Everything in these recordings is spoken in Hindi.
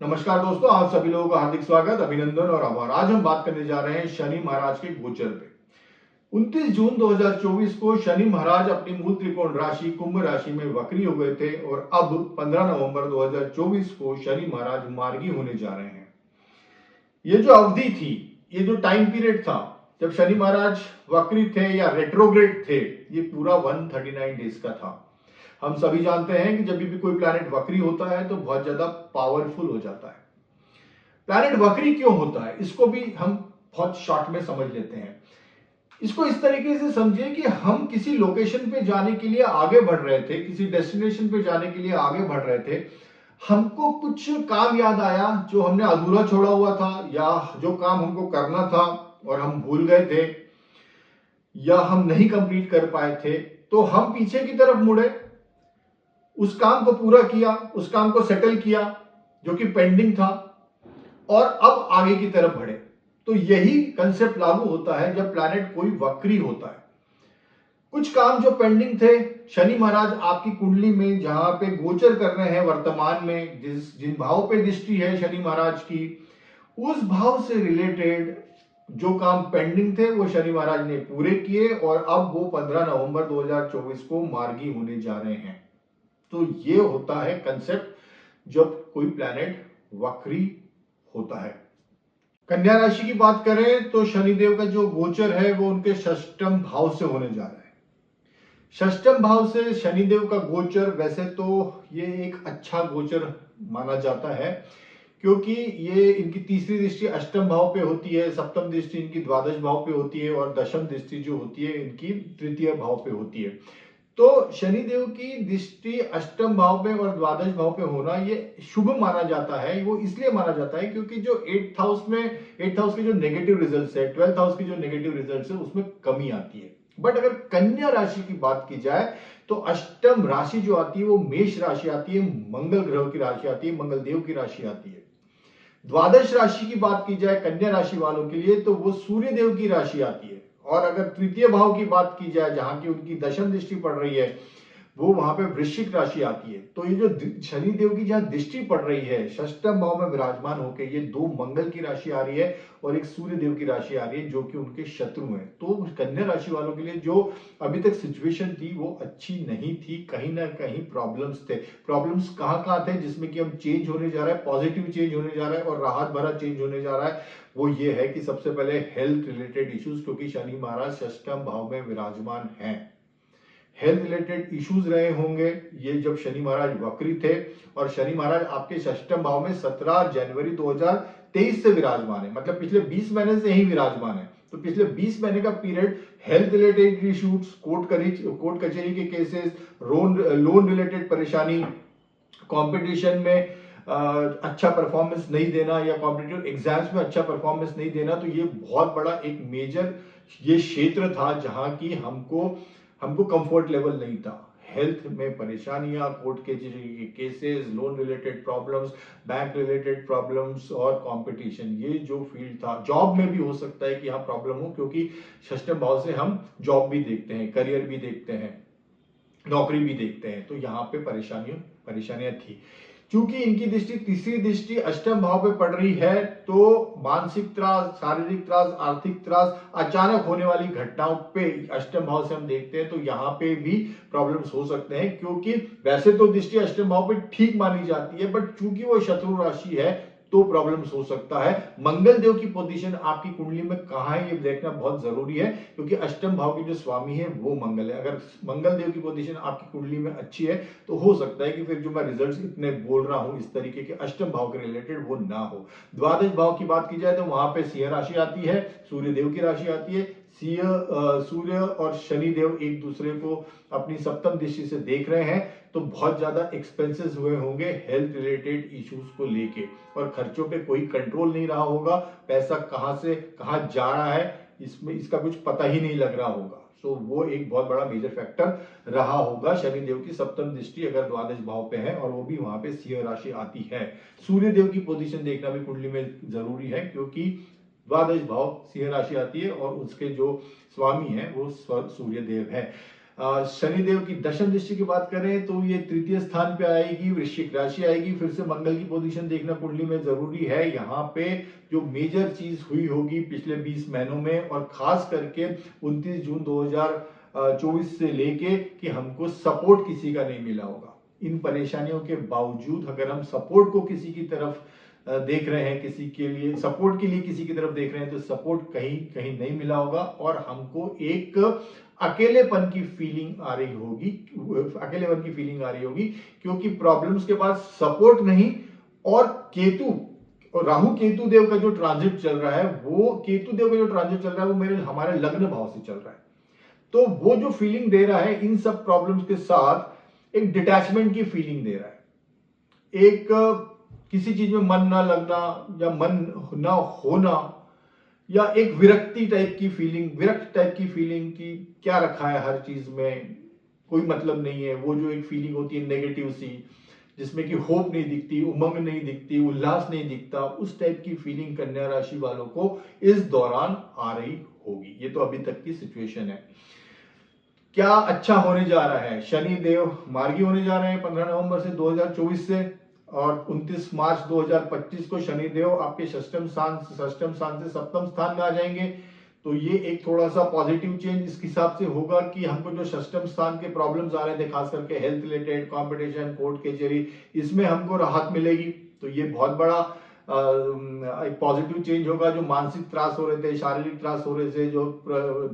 नमस्कार दोस्तों, आप सभी लोगों का हार्दिक स्वागत, अभिनंदन और आभार। आज हम बात करने जा रहे हैं शनि महाराज के गोचर पे। 29 जून 2024 को शनि महाराज अपनी मूल त्रिकोण राशि कुंभ राशि में वक्री हो गए थे और अब 15 नवंबर 2024 को शनि महाराज मार्गी होने जा रहे हैं। ये जो अवधि थी, ये जो टाइम पीरियड था जब शनि महाराज वक्री थे या रेट्रोग्रेड थे, ये पूरा 139 डेज का था। हम सभी जानते हैं कि जब भी कोई प्लैनेट वक्री होता है तो बहुत ज्यादा पावरफुल हो जाता है। प्लैनेट वक्री क्यों होता है, इसको भी हम बहुत शॉर्ट में समझ लेते हैं। इसको इस तरीके से समझिए कि हम किसी लोकेशन पे जाने के लिए आगे बढ़ रहे थे, किसी डेस्टिनेशन पे जाने के लिए आगे बढ़ रहे थे। हमको कुछ काम याद आया जो हमने अधूरा छोड़ा हुआ था, या जो काम हमको करना था और हम भूल गए थे, या हम नहीं कंप्लीट कर पाए थे। तो हम पीछे की तरफ मुड़े, उस काम को पूरा किया, उस काम को सेटल किया जो कि पेंडिंग था, और अब आगे की तरफ बढ़े। तो यही कंसेप्ट लागू होता है जब प्लैनेट कोई वक्री होता है। कुछ काम जो पेंडिंग थे, शनि महाराज आपकी कुंडली में जहां पे गोचर कर रहे हैं वर्तमान में, जिन भाव पे दृष्टि है शनि महाराज की, उस भाव से रिलेटेड जो काम पेंडिंग थे वो शनि महाराज ने पूरे किए और अब वो 15 नवंबर 2024 को मार्गी होने जा रहे हैं। तो ये होता है कंसेप्ट जब कोई प्लैनेट वक्री होता है। कन्या राशि की बात करें तो शनिदेव का जो गोचर है वो उनके षष्टम भाव से होने जा रहा है। षष्टम भाव से शनिदेव का गोचर, वैसे तो ये एक अच्छा गोचर माना जाता है, क्योंकि ये इनकी तीसरी दृष्टि अष्टम भाव पे होती है, सप्तम दृष्टि इनकी द्वादश भाव पे होती है और दशम दृष्टि जो होती है इनकी तृतीय भाव पे होती है। तो शनिदेव की दृष्टि अष्टम भाव पे और द्वादश भाव पे होना ये शुभ माना जाता है। वो इसलिए माना जाता है क्योंकि जो एट्थ हाउस के जो नेगेटिव रिजल्ट्स है, 12th हाउस के जो नेगेटिव रिजल्ट्स है, उसमें कमी आती है। बट अगर कन्या राशि की बात की जाए तो अष्टम राशि जो आती है वो मेष राशि आती है, मंगल ग्रह की राशि आती है, मंगल देव की राशि आती है। द्वादश राशि की बात की जाए कन्या राशि वालों के लिए तो वो सूर्य देव की राशि आती है। और अगर तृतीय भाव की बात की जाए जहां की उनकी दशम दृष्टि पड़ रही है, वो वहां पे वृश्चिक राशि आती है। तो ये जो शनि देव की जहां दृष्टि पड़ रही है षष्टम भाव में विराजमान होकर, ये दो मंगल की राशि आ रही है और एक सूर्य देव की राशि आ रही है जो कि उनके शत्रु हैं। तो कन्या राशि वालों के लिए जो अभी तक सिचुएशन थी वो अच्छी नहीं थी, कहीं ना कहीं प्रॉब्लम्स थे। प्रॉब्लम्स कहाँ कहाँ थे जिसमें कि हम चेंज होने जा रहा है, पॉजिटिव चेंज होने जा रहा है और राहत भरा चेंज होने जा रहा है। वो ये है कि सबसे पहले हेल्थ रिलेटेड इश्यूज, क्योंकि शनि महाराज षष्टम भाव में विराजमान हैं। हेल्थ रिलेटेड इश्यूज रहे होंगे ये जब शनि महाराज वक्री थे, और शनि महाराज आपके षष्टम भाव में 17 जनवरी 2023 से विराजमान है, मतलब पिछले 20 महीने से ही विराजमान है। तो पिछले 20 महीने का period health related issues, court कचहरी के केसेस, लोन रिलेटेड परेशानी, कंपटीशन में अच्छा परफॉर्मेंस नहीं देना या कॉम्पिटिटिव एग्जाम्स में अच्छा परफॉर्मेंस नहीं देना, तो ये बहुत बड़ा एक मेजर ये क्षेत्र था जहां की हमको कंफर्ट लेवल नहीं था। हेल्थ में परेशानियां, कोर्ट के cases, loan related problems, bank related problems और कंपटीशन, ये जो फील्ड था। जॉब में भी हो सकता है कि यहाँ प्रॉब्लम हो, क्योंकि षष्टम भाव से हम जॉब भी देखते हैं, करियर भी देखते हैं, नौकरी भी देखते हैं। तो यहाँ पे परेशानियां थी। क्योंकि इनकी दृष्टि तीसरी दृष्टि अष्टम भाव पे पड़ रही है, तो मानसिक त्रास, शारीरिक त्रास, आर्थिक त्रास, अचानक होने वाली घटनाओं पे अष्टम भाव से हम देखते हैं तो यहाँ पे भी प्रॉब्लम्स हो सकते हैं। क्योंकि वैसे तो दृष्टि अष्टम भाव पे ठीक मानी जाती है, बट चूंकि वो शत्रु राशि है तो प्रॉब्लम्स हो सकता है। मंगल देव की पोजीशन आपकी कुंडली में कहां है ये देखना बहुत जरूरी है, क्योंकि अष्टम भाव के जो स्वामी है वो मंगल है। अगर मंगल देव की पोजीशन आपकी कुंडली में अच्छी है तो हो सकता है कि फिर जो मैं रिजल्ट्स इतने बोल रहा हूं इस तरीके के अष्टम भाव के रिलेटेड वो ना हो। द्वादश भाव की बात की जाए तो वहां पे सिंह राशि आती है, सूर्य देव की राशि आती है। सूर्य और शनि देव एक दूसरे को अपनी सप्तम दृष्टि से देख रहे हैं, तो बहुत ज्यादा एक्सपेंसेस हुए होंगे हेल्थ रिलेटेड इश्यूज को लेके, और खर्चों पे कोई कंट्रोल नहीं रहा होगा। पैसा कहां से कहां जा रहा है इसमें इसका कुछ पता ही नहीं लग रहा होगा। सो वो एक बहुत बड़ा मेजर फैक्टर रहा होगा। शनि देव की सप्तम दृष्टि अगर द्वादश भाव पे है और वो भी वहां पे सिंह राशि आती है। सूर्य देव की पोजीशन देखना भी कुंडली में जरूरी है, क्योंकि द्वादश भाव सिंह राशि आती है और उसके जो स्वामी है वो सूर्य देव है। शनिदेव की दशम दृष्टि की बात करें तो ये तृतीय स्थान पे आएगी, वृश्चिक राशि आएगी। फिर से मंगल की पोजीशन देखना कुंडली में जरूरी है। यहाँ पे जो मेजर चीज हुई होगी पिछले 20 महीनों में, और खास करके 29 जून 2024 से लेके कि हमको सपोर्ट किसी का नहीं मिला होगा। इन परेशानियों के बावजूद अगर हम सपोर्ट को किसी की तरफ देख रहे हैं, किसी के लिए सपोर्ट के लिए किसी की तरफ देख रहे हैं, तो सपोर्ट कहीं कहीं नहीं मिला होगा और हमको एक अकेलेपन की फीलिंग आ रही होगी, अकेलेपन की फीलिंग आ रही होगी, क्योंकि प्रॉब्लम्स के पास सपोर्ट नहीं। और केतु और राहु केतु देव का जो ट्रांजिट चल रहा है, वो केतु देव का जो ट्रांजिट चल रहा है वो हमारे लग्न भाव से चल रहा है। तो वो जो फीलिंग दे रहा है इन सब प्रॉब्लम्स के साथ एक डिटैचमेंट की फीलिंग दे रहा है, एक किसी चीज में मन ना लगना या मन ना होना, या एक विरक्ति टाइप की फीलिंग, विरक्त टाइप की फीलिंग कि क्या रखा है, हर चीज में कोई मतलब नहीं है। वो जो एक फीलिंग होती है नेगेटिव सी, जिसमें कि होप नहीं दिखती, उमंग नहीं दिखती, उल्लास नहीं दिखता, उस टाइप की फीलिंग कन्या राशि वालों को इस दौरान आ रही होगी। ये तो अभी तक की सिचुएशन है। क्या अच्छा होने जा रहा है? शनि देव मार्गी होने जा रहे हैं 15 नवंबर से 2024 से, और 29 मार्च 2025 को शनि देव आपके षष्टम स्थान से सप्तम स्थान में आ जाएंगे। तो ये एक थोड़ा सा पॉजिटिव चेंज इस हिसाब से होगा कि हमको जो षष्टम स्थान के प्रॉब्लम्स आ रहे थे, खास करके हेल्थ रिलेटेड, कंपटीशन, कोर्ट कचहरी, इसमें हमको राहत मिलेगी। तो ये बहुत बड़ा एक पॉजिटिव चेंज होगा। जो मानसिक त्रास हो रहे थे, शारीरिक त्रास हो रहे थे, जो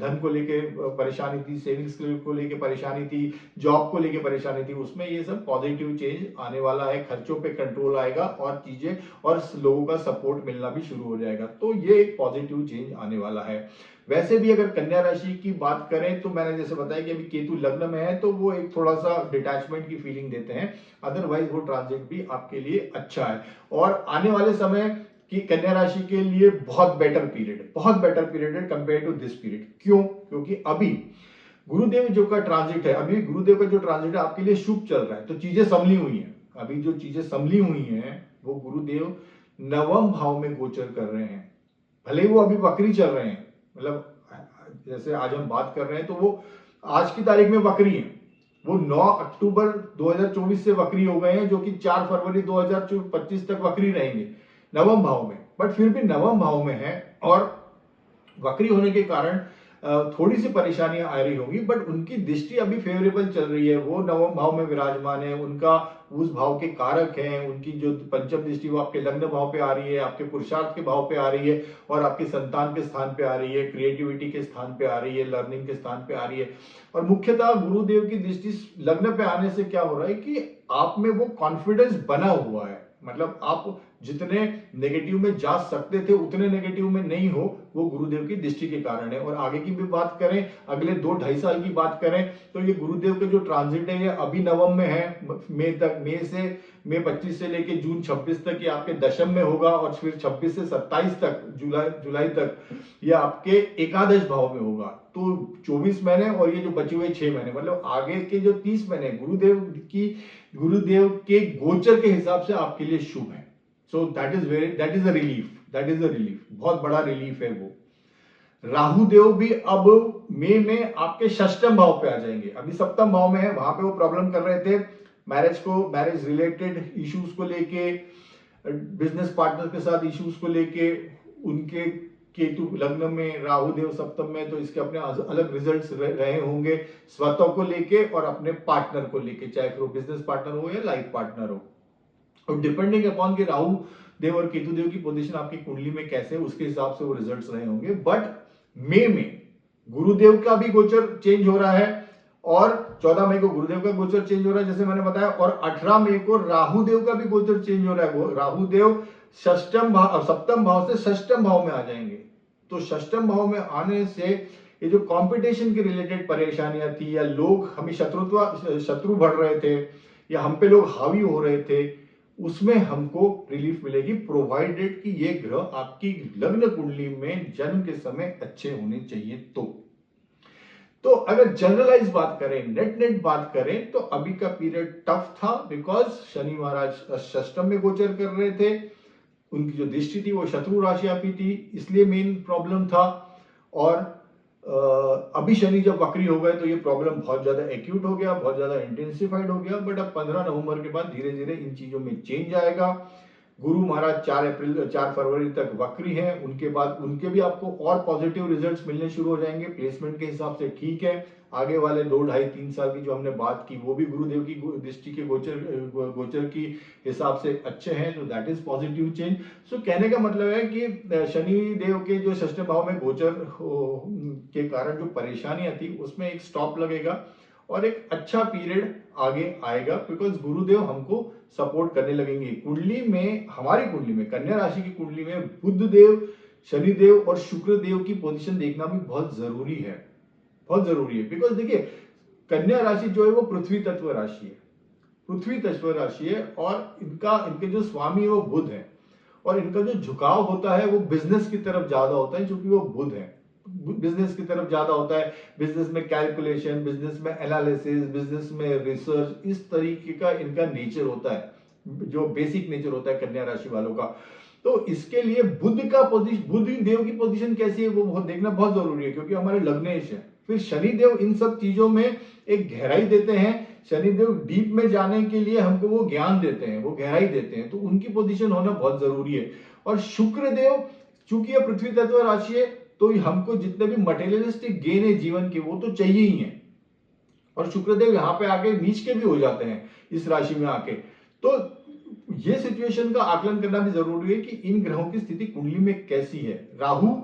धन को लेके परेशानी थी, सेविंग्स को लेके परेशानी थी, जॉब को लेके परेशानी थी, उसमें ये सब पॉजिटिव चेंज आने वाला है। खर्चों पे कंट्रोल आएगा और चीजें और लोगों का सपोर्ट मिलना भी शुरू हो जाएगा। तो ये एक पॉजिटिव चेंज आने वाला है। वैसे भी अगर कन्या राशि की बात करें तो मैंने जैसे बताया कि अभी केतु लग्न में है, तो वो एक थोड़ा सा डिटैचमेंट की फीलिंग देते हैं। अदरवाइज वो ट्रांजिट भी आपके लिए अच्छा है। और आने वाले समय की कन्या राशि के लिए बहुत बेटर पीरियड है कंपेयर टू दिस पीरियड। क्यों? क्योंकि अभी गुरुदेव जो का ट्रांजिट है, अभी गुरुदेव का जो ट्रांजिट है आपके लिए शुभ चल रहा है। तो चीजें संभली हुई हैं। अभी जो चीजें संभली हुई हैं वो गुरुदेव नवम भाव में गोचर कर रहे हैं। भले ही वो अभी वक्री चल रहे हैं, मतलब जैसे आज हम बात कर रहे हैं तो वो आज की तारीख में वक्री है। वो 9 अक्टूबर 2024 से वक्री हो गए हैं, जो कि 4 फरवरी 2025 तक वक्री रहेंगे नवम भाव में। बट फिर भी नवम भाव में है और वक्री होने के कारण थोड़ी सी परेशानियां आ रही होंगी, बट उनकी दृष्टि अभी फेवरेबल चल रही है। वो नवम भाव में विराजमान है, उनका उस भाव के कारक हैं। उनकी जो पंचम दृष्टि वो आपके लग्न भाव पे आ रही है, आपके पुरुषार्थ के भाव पे आ रही है, और आपके संतान के स्थान पे आ रही है, क्रिएटिविटी के स्थान पे आ रही है, लर्निंग के स्थान पे आ रही है। और मुख्यतः गुरुदेव की दृष्टि लग्न पे आने से क्या हो रहा है कि आप में वो कॉन्फिडेंस बना हुआ है। मतलब आप जितने नेगेटिव में जा सकते थे उतने नेगेटिव में नहीं हो, वो गुरुदेव की दृष्टि के कारण है। और आगे की भी बात करें, अगले 2-2.5 साल की बात करें, तो ये गुरुदेव के जो ट्रांजिट है ये अभी नवम में है, मई 25 से लेके जून 26 तक ये आपके दशम में होगा, और फिर 26 से 27 तक जुलाई तक ये आपके एकादश भाव में होगा। तो 24 महीने और ये जो बचे हुए 6 महीने, मतलब आगे के जो 30 महीने गुरुदेव के गोचर के हिसाब से आपके लिए शुभ है। So that is a relief, बहुत बड़ा रिलीफ है वो। राहु देव भी अब मई में आपके षष्टम भाव पे आ जाएंगे। अभी सप्तम भाव में है, वहां पे वो प्रॉब्लम कर रहे थे मैरिज रिलेटेड इश्यूज को लेके, बिजनेस पार्टनर के साथ इश्यूज को लेके। उनके केतु लग्न में, राहु देव सप्तम में, तो इसके अपने अलग रिजल्ट्स रहे होंगे स्वतः को लेके और अपने पार्टनर को लेके, चाहे फिर वो बिजनेस पार्टनर हो या लाइफ पार्टनर हो। और डिपेंडिंग अपॉन कि राहु देव और केतु देव की पोजीशन आपकी कुंडली में कैसे, उसके हिसाब से वो रिजल्ट्स रहे होंगे। बट मई में गुरुदेव का भी गोचर चेंज हो रहा है, और 14 मई को गुरुदेव का गोचर चेंज हो रहा है जैसे मैंने बताया, और 18 मई को राहु देव का भी गोचर चेंज हो रहा है। राहु देव सप्तम भाव से षष्टम भाव में आ जाएंगे। तो षष्टम भाव में आने से ये जो कंपटीशन के रिलेटेड परेशानियां थी, या लोग हमें शत्रु बढ़ रहे थे, या हम पे लोग हावी हो रहे थे, उसमें हमको रिलीफ मिलेगी, प्रोवाइडेड कि ये ग्रह आपकी लग्न कुंडली में जन्म के समय अच्छे होने चाहिए। तो अगर जनरलाइज बात करें, नेट बात करें, तो अभी का पीरियड टफ था, बिकॉज शनि महाराज षष्टम में गोचर कर रहे थे। उनकी जो दृष्टि थी वो शत्रु राशि आपकी थी, इसलिए मेन प्रॉब्लम था। और अभी शनि जब वक्री हो गए तो ये प्रॉब्लम बहुत ज्यादा एक्यूट हो गया, बहुत ज्यादा इंटेंसिफाइड हो गया, बट अब 15 नवंबर के बाद धीरे धीरे इन चीजों में चेंज आएगा। गुरु महाराज 4 फरवरी तक वक्री हैं, उनके बाद उनके भी आपको और पॉजिटिव रिजल्ट्स मिलने शुरू हो जाएंगे। प्लेसमेंट के हिसाब से ठीक है। आगे वाले 2, 2.5, 3 साल की जो हमने बात की वो भी गुरुदेव की दृष्टि के गोचर की हिसाब से अच्छे हैं, तो दैट इज पॉजिटिव चेंज। सो कहने का मतलब है कि शनि देव के जो षष्ठ भाव में गोचर के कारण जो परेशानियां थी उसमें एक स्टॉप लगेगा और एक अच्छा पीरियड आगे आएगा, बिकॉज गुरुदेव हमको सपोर्ट करने लगेंगे। कुंडली में, हमारी कुंडली में, कन्या राशि की कुंडली में बुध देव, शनि देव और शुक्र देव की पोजीशन देखना भी बहुत जरूरी है, बहुत जरूरी है। बिकॉज देखिए, कन्या राशि जो है वो पृथ्वी तत्व राशि है, पृथ्वी तत्व राशि है, और इनके जो स्वामी है वो बुध है, और इनका जो झुकाव होता है वो बिजनेस की तरफ ज्यादा होता है, क्योंकि वो बुध है, बिजनेस की तरफ ज्यादा होता है। बिजनेस में कैलकुलेशन, बिजनेस में एनालिसिस, बिजनेस में रिसर्च, इस तरीके का इनका नेचर होता है, जो बेसिक नेचर होता है कन्या राशि वालों का। तो इसके लिए बुध देव की पोजीशन कैसी है वो देखना बहुत जरूरी है, क्योंकि हमारे लग्नेश है। फिर शनि देव इन सब चीजों में एक गहराई देते हैं। शनि देव डीप में जाने के लिए हमको वो ज्ञान देते हैं, वो गहराई देते हैं, तो उनकी पोजीशन होना बहुत जरूरी है। और शुक्र देव चूंकि यह पृथ्वी तत्व राशि है, तो हमको जितने भी मटेरियलिस्टिक गेन है जीवन के वो तो चाहिए ही है, और शुक्रदेव यहाँ पे आके नीच के भी हो जाते हैं इस राशि में आके। तो ये सिचुएशन का आकलन करना भी जरूरी है कि इन ग्रहों की स्थिति कुंडली में कैसी है। राहु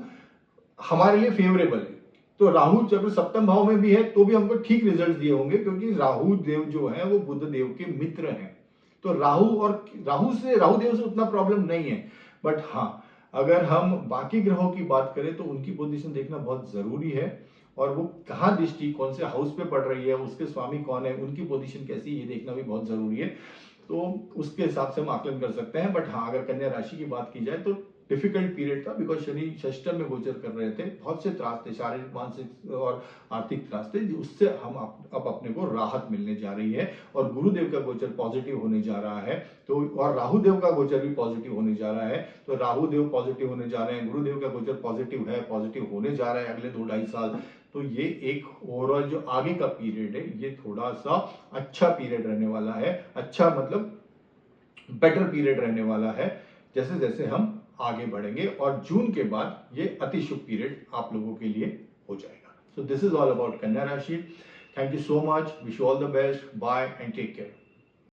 हमारे लिए फेवरेबल है, तो राहु जब सप्तम भाव में भी है तो भी हमको ठीक रिजल्ट दिए होंगे, क्योंकि राहु देव जो है वो बुध देव के मित्र हैं। तो राहु देव से उतना प्रॉब्लम नहीं है। बट हाँ, अगर हम बाकी ग्रहों की बात करें तो उनकी पोजीशन देखना बहुत जरूरी है, और वो कहाँ दृष्टि कौन से हाउस पे पड़ रही है, उसके स्वामी कौन है, उनकी पोजीशन कैसी है, ये देखना भी बहुत जरूरी है। तो उसके हिसाब से हम आकलन कर सकते हैं। बट हाँ, अगर कन्या राशि की बात की जाए तो डिफिकल्ट पीरियड था, बिकॉज शनि षष्टम में गोचर कर रहे थे, बहुत से त्रास थे, शारीरिक, मानसिक और आर्थिक त्रास थे, उससे हम अब अपने को राहत मिलने जा रही है। और गुरुदेव का गोचर पॉजिटिव होने जा रहा है, तो और राहु देव का गोचर भी पॉजिटिव होने जा रहा है। तो राहु देव पॉजिटिव होने जा रहे हैं, गुरुदेव का गोचर पॉजिटिव है, पॉजिटिव होने जा रहा है अगले 2, 2.5 साल। तो ये एक ओवरऑल जो आगे का पीरियड है ये थोड़ा सा अच्छा पीरियड रहने वाला है। अच्छा मतलब बेटर पीरियड रहने वाला है, जैसे जैसे हम आगे बढ़ेंगे, और जून के बाद ये अति शुभ पीरियड आप लोगों के लिए हो जाएगा। So this is all about Kanya rashi. Thank you so much, wish you all the best, bye and take care.